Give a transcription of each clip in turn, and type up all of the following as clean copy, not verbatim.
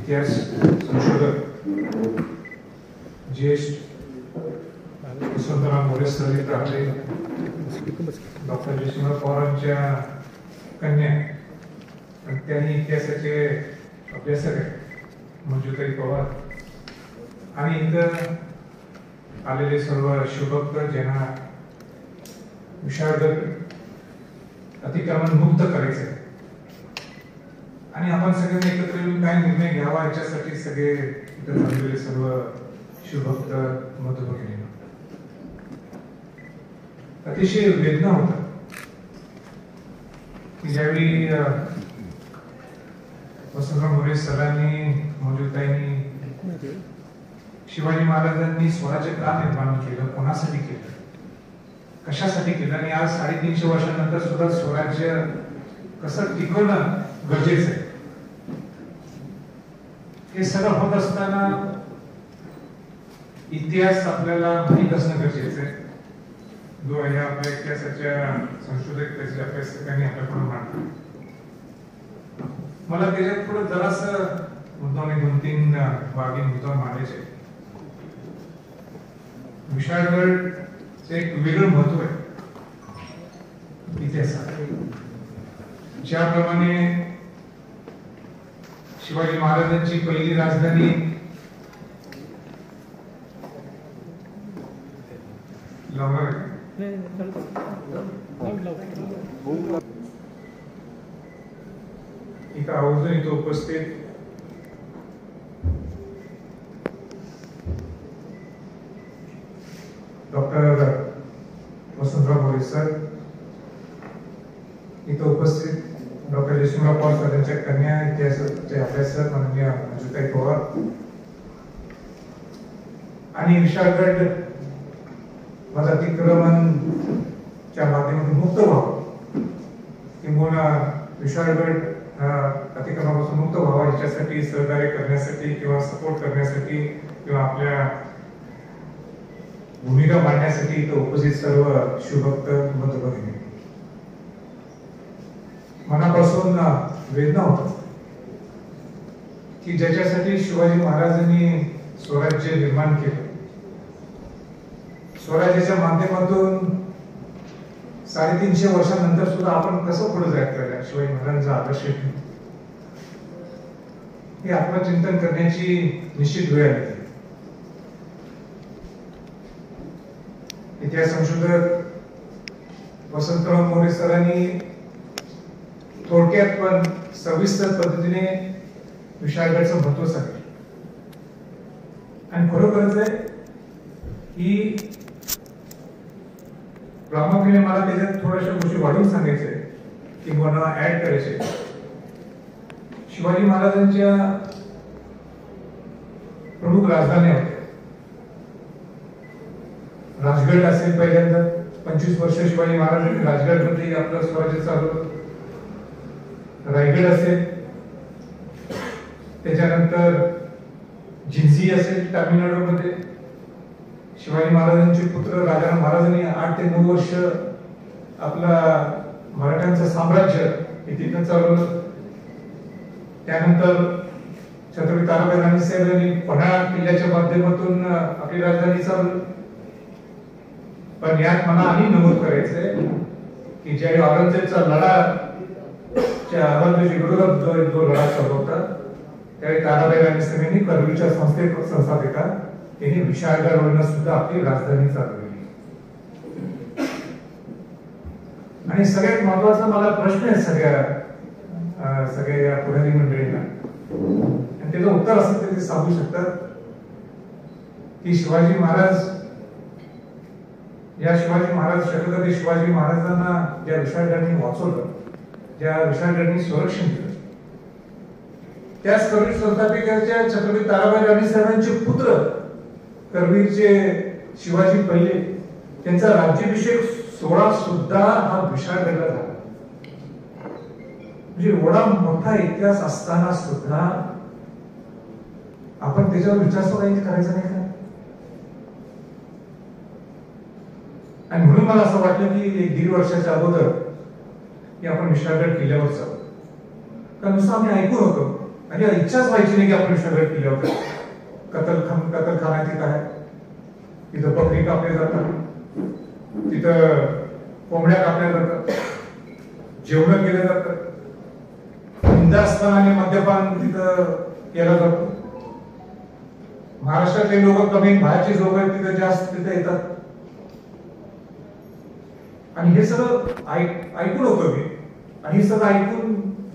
इतिहास संशोधक ज्येष्ठ वसंतराव मोरे सर इथं आपले डॉक्टर जयसिंह पवारांच्या कन्या आणि त्यांनी इतिहासाचे अभ्यासक आहेत मंजुताई पवार आणि इथं आलेले सर्व शिवभक्त ज्यांना विशारद अतिक्रमण मुक्त करायचे आणि आपण सगळ्यांनी एकत्र येऊन काय निर्णय घ्यावा याच्यासाठी सगळे इथं जमलेले सर्व शिवभक्त मधुभगिनी अतिशय वेदना होता की ज्यावेळी वसंतराव मोरे सरांनी मंजुताईंनी शिवाजी महाराजांनी स्वराज्य का निर्माण केलं, कोणासाठी केलं, कशासाठी केलं आणि आज 350 वर्षांनंतर सुद्धा स्वराज्य कसं टिकवणं गरजेचं आहे हे सगळं होत असताना इतिहास आपल्याला माहीत असणं गरजेचं आहे. जो आहे आपल्या इतिहासाच्या संशोधक त्याच्या अभ्यासकांनी आपल्याकडून मांडला. मला त्याच्यात थोडं जरासं मुद्दाने 2-3 बाबी मुद्दा मांडायचे. विशाळगडचे एक वेगळं महत्व आहे इतिहासात. ज्याप्रमाणे शिवाजी महाराजांची पहिली राजधानी इथं आवर्जून इथं उपस्थित डॉक्टर वसंतराव मोरे सर, इथं उपस्थित डॉक्टर जयसिंह पवार सर यांच्या कन्या इतिहासाचे अभ्यासक माननीय मंजुताई पवार आणि विशाळगड माझा अतिक्रमणच्या माध्यमातून मुक्त व्हावं किंवा विशाळगड अतिक्रमणापासून मुक्त व्हावा याच्यासाठी सहकार्य करण्यासाठी किंवा सपोर्ट करण्यासाठी किंवा आपल्या भूमिका मांडण्यासाठी इथं उपस्थित सर्व शिवभक्त मधुभगिनी मनापासून वेदना होतात की ज्याच्यासाठी शिवाजी महाराजांनी स्वराज्य निर्माण केलं, स्वराज्याच्या माध्यमातून 350 वर्षांनंतर सुद्धा आपण कसं पुढे जायचं शिवाजी महाराजांचा आदर्श हे आत्मचिंतन करण्याची निश्चित वेळ आली. इतिहास संशोधक वसंतराव मोरे सरांनी थोडक्यात पण सविस्तर पद्धतीने विशाळगडचं महत्व सांगितलं आणि खरोखरच आहे की प्रामुख्याने मला त्याच्यात थोड्याशा गोष्टी वाढून सांगायचे किंवा ऍड करायचे. शिवाजी महाराजांच्या प्रमुख राजधान्या होत्या. राजगड असेल, पहिल्यांदा 25 वर्ष शिवाजी महाराजांनी राजगडमध्ये आपलं स्वराज्य चालवलं. रायगड असेल, त्याच्यानंतर जिंजी असेल तामिळनाडूमध्ये. शिवाजी महाराजांचे पुत्र राजाराम महाराजांनी 8 ते 9 वर्ष आपला मराठ्यांचं साम्राज्य हे तिथं चालवलं. त्यानंतर छत्रपती ताराबाई राणीसाहेब यांनी पन्हाळा किल्ल्याच्या माध्यमातून आपली राजधानी चालवली. पण यात मला आणि नमूद करायचंय की ज्यावेळी औरंगजेबचा लढा विरोधात जो लढा चालू होता त्यावेळी ताराबाई राणीसाहेब यांनी करवीरच्या संस्थापिका त्यांनी विशाळगडवरून सुद्धा आपली राजधानी चालवली. आणि सगळ्यात महत्वाचा मला प्रश्न आहे सगळ्या पुढारी मंडळींना आणि त्याचं उत्तर असं ते सांगू शकतात की शिवाजी महाराज छत्रपती शिवाजी महाराजांना ज्या विशाळगडांनी वाचवलं, ज्या विशाळगडांनी संरक्षण केलं, त्याच करवीर संस्थापिकेच्या छत्रपती ताराबाई राणीसाहेबांचे पुत्र करवीरचे शिवाजी पहिले त्यांचा राज्याभिषेक सोहळा सुद्धा हा विशाळगडला झाला. म्हणजे एवढा मोठा इतिहास असताना सुद्धा आपण त्याच्यावर विचार करायचा नाही का? आणि म्हणून मला असं वाटलं की 1-1.5 वर्षाच्या अगोदर की आपण विशाळगड किल्ल्यावर जाऊ. कारण नुसतं आम्ही ऐकून होतो आणि इच्छाच व्हायची नाही की आपण विशाळगड किल्ल्यावर कतलखाना तिथं आहे, तिथं बकरी कापल्या जातात, तिथं कोंबड्या कापल्या जातात, जेवण केलं जातं, बिंदास्तपण आणि मद्यपान तिथं केलं जातं. महाराष्ट्रातले लोक कमी, बाहेरचे लोक तिथं जास्त तिथे येतात. आणि हे सगळं ऐकून होतं मी, आणि हे सगळं ऐकून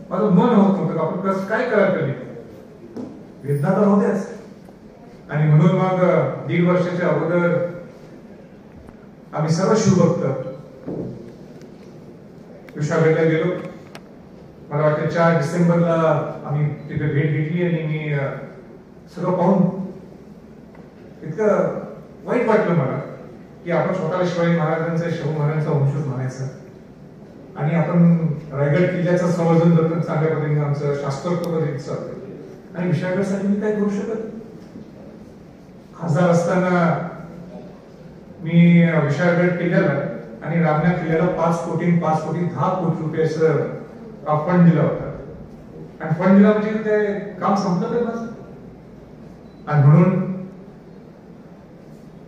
माझं मन होत नव्हतं का आपण कसं काय करायला वेदना तर होत्याच. आणि म्हणून मग 1.5 वर्षाच्या अगोदर आम्ही सर्व शिवभक्त विशाळगडला गेलो. मला वाटतं 4 डिसेंबरला आम्ही तिथे भेट घेतली आणि मी सगळं पाहून इतकं वाईट वाटलं मला की आपण स्वतःला शिवाजी महाराजांचा, शाहू महाराजांचा वंशज म्हणायचं, आणि आपण रायगड किल्ल्याचं संवर्धन जर चांगल्या पद्धतीने आमचं शास्त्रोक्त पद्धतीने चालतं. आणि विशाळगडसाठी मी काय करू शकत. खासदार असताना मी विशाळगड किल्ल्याला आणि रामनाथ किल्ल्याला 5 कोटी 10 कोटी रुपयाचं फंड दिला होता. आणि फंड दिला म्हणजे ते काम संपलं तर बस. आणि म्हणून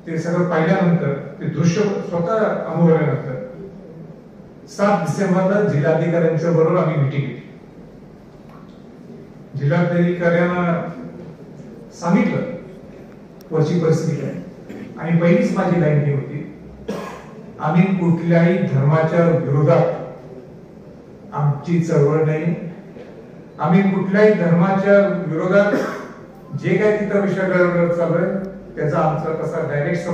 ते सगळं पाहिल्यानंतर, ते दृश्य स्वतः अनुभवल्यानंतर 7 डिसेंबरला जिल्हाधिकाऱ्यांच्या बरोबर आम्ही मिटिंग घेतली. जिल्हाधिकाऱ्यांना सांगितलं वरची परिस्थिती काय, आणि पहिलीच माझी लाईन ही होती, आम्ही कुठल्याही धर्माच्या विरोधात आमची चळवळ नाही. आम्ही कुठल्याही धर्माच्या विरोधात जे काही तिथं विषय चालू आहे त्याचा आमचा कसा डायरेक्ट